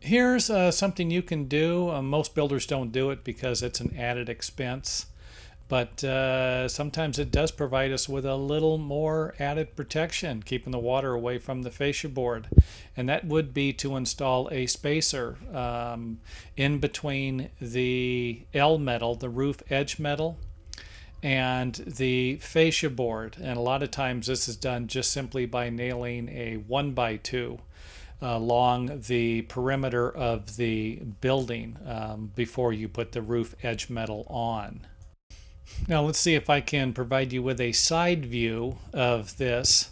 Here's something you can do. Most builders don't do it because it's an added expense, but sometimes it does provide us with a little more added protection, keeping the water away from the fascia board. And that would be to install a spacer in between the L metal, the roof edge metal, and the fascia board. And a lot of times this is done just simply by nailing a 1x2 along the perimeter of the building before you put the roof edge metal on. Now let's see if I can provide you with a side view of this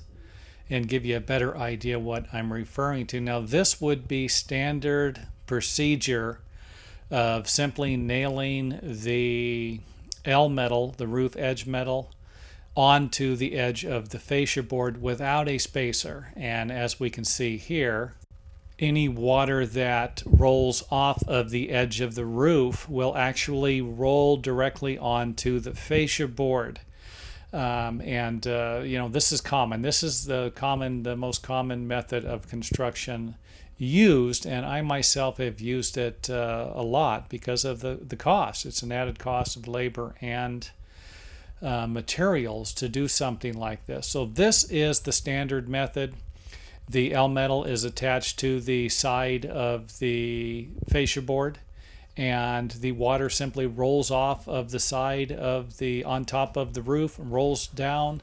and give you a better idea what I'm referring to. Now this would be standard procedure of simply nailing the L metal, the roof edge metal, onto the edge of the fascia board without a spacer. And as we can see here, any water that rolls off of the edge of the roof will actually roll directly onto the fascia board. This is common. This is the most common method of construction used, and I myself have used it a lot because of the cost. It's an added cost of labor and materials to do something like this. So this is the standard method. The L metal is attached to the side of the fascia board, and the water simply rolls off of the side of on top of the roof and rolls down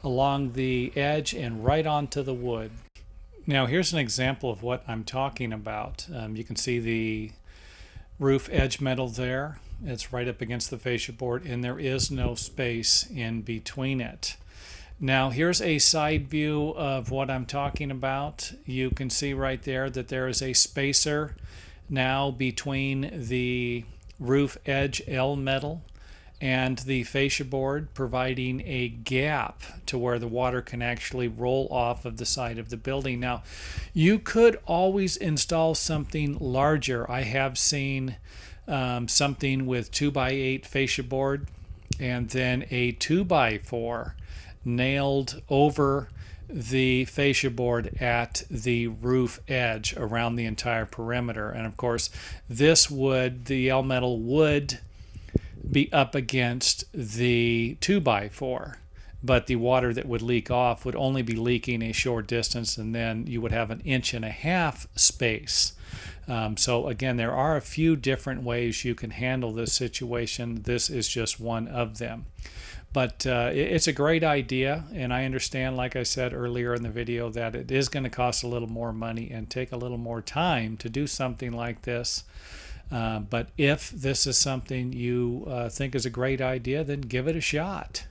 along the edge and right onto the wood. Now here's an example of what I'm talking about. You can see the roof edge metal there. It's right up against the fascia board, and there is no space in between it. Now here's a side view of what I'm talking about. You can see right there that there is a spacer now between the roof edge L metal and the fascia board, providing a gap to where the water can actually roll off of the side of the building. Now you could always install something larger. I have seen something with 2x8 fascia board and then a 2x4 nailed over the fascia board at the roof edge around the entire perimeter. And of course the L metal would be up against the 2x4, but the water that would leak off would only be leaking a short distance, and then you would have an 1.5 inch space. So again, there are a few different ways you can handle this situation. This is just one of them. But it's a great idea, and I understand, like I said earlier in the video, that it is going to cost a little more money and take a little more time to do something like this. But if this is something you think is a great idea, then give it a shot.